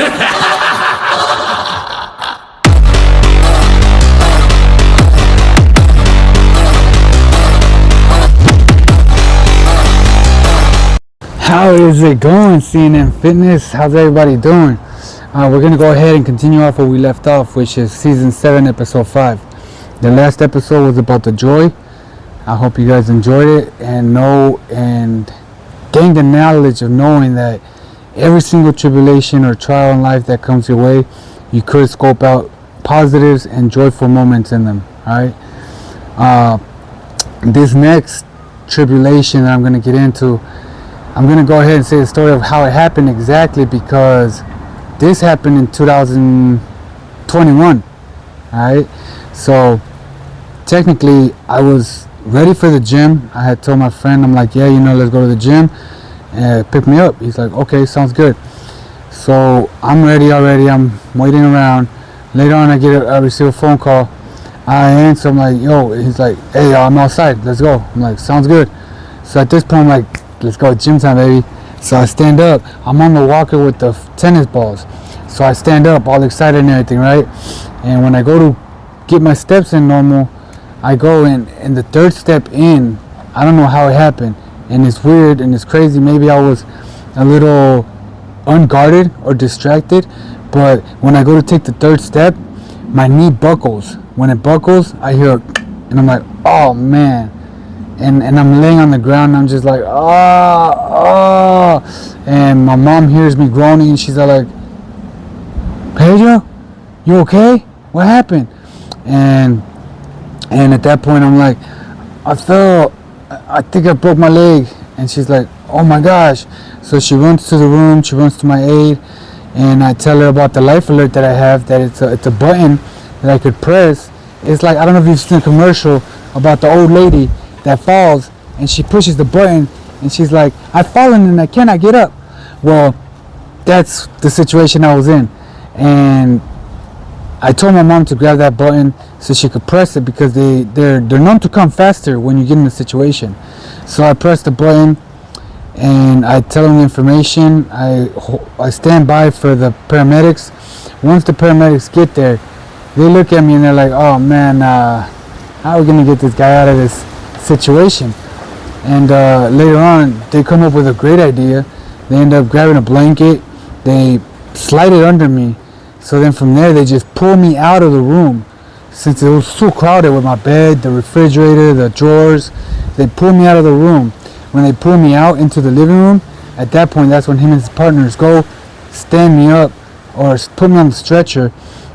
How is it going, CNN Fitness? How's everybody doing? We're going to go ahead and continue off where we left off, which is Season 7, Episode 5. The last episode was about the joy. I hope you guys enjoyed it and gain the knowledge of knowing that every single tribulation or trial in life that comes your way, you could scope out positives and joyful moments in them. Alright? This next tribulation that I'm going to get into, I'm going to go ahead and say the story of how it happened exactly, because this happened in 2021. Alright? So, technically, I was ready for the gym. I had told my friend, I'm like, yeah, let's go to the gym and pick me up. He's like, okay, sounds good. So, I'm ready already. I'm waiting around. Later on, I receive a phone call. I answer. I'm like, yo. He's like, hey, I'm outside. Let's go. I'm like, sounds good. So, at this point, I'm like, let's go, gym time, baby. So I stand up. I'm on the walker with the tennis balls. So I stand up, all excited and everything, right? And when I go to get my steps in normal, I go in, and the third step in, I don't know how it happened. And it's weird and it's crazy. Maybe I was a little unguarded or distracted. But when I go to take the third step, my knee buckles. When it buckles, I hear, and I'm like, oh man. And I'm laying on the ground, and I'm just like, oh. And my mom hears me groaning, and she's like, Pedro, you okay? What happened? And at that point, I'm like, I think I broke my leg. And she's like, oh my gosh. So she runs to the room, she runs to my aid, and I tell her about the life alert that I have, that it's a button that I could press. It's like, I don't know if you've seen a commercial about the old lady that falls, and she pushes the button, and she's like, I've fallen and I cannot get up. Well, that's the situation I was in, and I told my mom to grab that button so she could press it, because they're known to come faster when you get in a situation. So I press the button, and I tell them the information. I stand by for the paramedics. Once the paramedics get there, they look at me and they're like, oh man, how are we gonna get this guy out of this situation? And later on, they come up with a great idea. They end up grabbing a blanket, they slide it under me, so then from there they just pull me out of the room. Since it was so crowded with my bed, the refrigerator, the drawers, they pull me out of the room. When they pull me out into the living room, at that point, that's when him and his partners go stand me up or put me on the stretcher,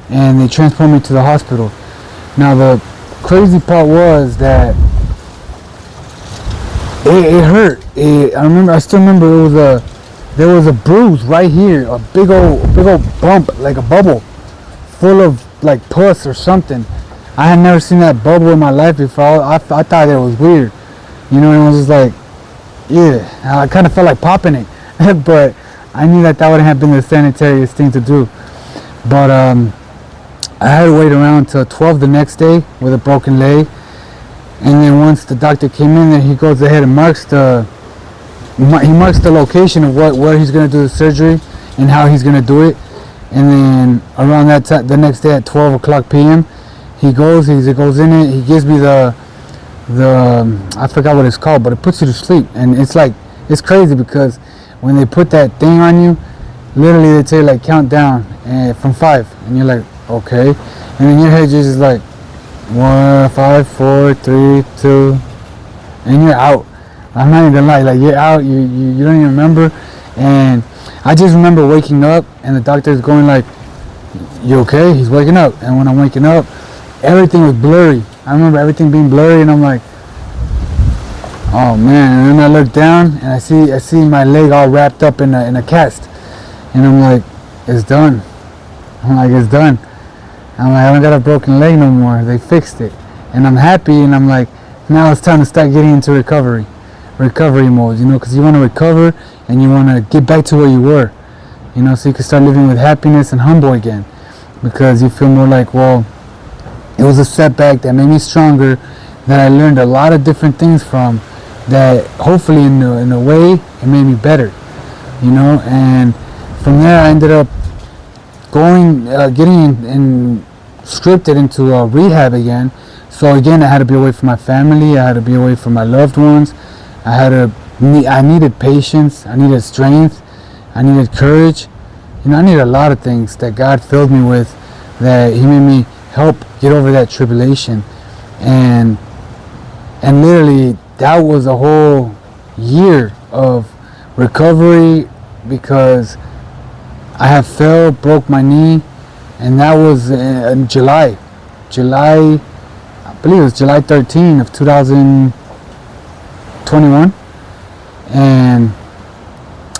and they transport me to the hospital. Now the crazy part was that it hurt. I still remember there was a bruise right here, a big old bump, like a bubble full of like pus or something. I had never seen that bubble in my life before. I thought it was weird, and I was just like, yeah, I kind of felt like popping it, but I knew that wouldn't have been the sanitariest thing to do. But I had to wait around till 12 the next day with a broken leg. And then once the doctor came in there, he goes ahead and marks the location of where he's going to do the surgery and how he's going to do it. And then around that time, the next day at 12 o'clock p.m., he goes in it, he gives me the I forgot what it's called, but it puts you to sleep. And it's crazy, because when they put that thing on you, literally they tell you like count down from 5, and you're like, okay. And then your head just is like 1, 5, 4, 3, 2, and you're out. I'm not even gonna lie, like you're out. You don't even remember. And I just remember waking up, and the doctor's going like, "You okay?" He's waking up, and when I'm waking up, everything was blurry. I remember everything being blurry, and I'm like, "Oh man!" And then I look down, and I see my leg all wrapped up in a cast, and I'm like, "It's done." It's done. I'm like, I don't got a broken leg no more. They fixed it. And I'm happy, and I'm like, now it's time to start getting into recovery mode, because you want to recover and you want to get back to where you were, so you can start living with happiness and humble again, because you feel more like, well, it was a setback that made me stronger, that I learned a lot of different things from, that hopefully in a way it made me better, and from there I ended up getting scripted into rehab again. So again, I had to be away from my family. I had to be away from my loved ones. I needed patience. I needed strength. I needed courage. I needed a lot of things that God filled me with, that He made me help get over that tribulation. And literally, that was a whole year of recovery, because I have fell, broke my knee, and that was in July, I believe it was July 13 of 2021. And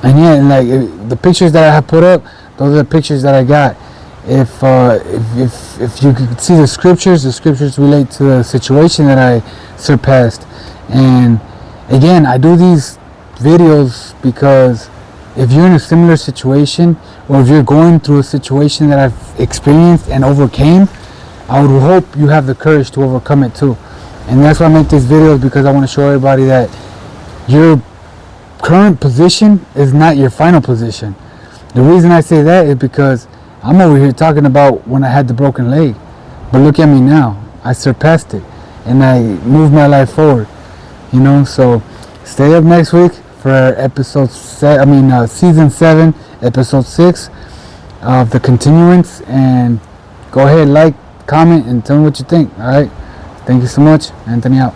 yeah, like the pictures that I have put up, those are the pictures that I got. If you could see the scriptures relate to the situation that I surpassed. And again, I do these videos because if you're in a similar situation, or if you're going through a situation that I've experienced and overcame, I would hope you have the courage to overcome it too. And that's why I make these videos, because I want to show everybody that your current position is not your final position. The reason I say that is because I'm over here talking about when I had the broken leg, but look at me now. I surpassed it, and I moved my life forward. So stay up next week for season 7, episode 6 of the continuance. And go ahead, like, comment, and tell me what you think. All right. Thank you so much. Anthony out.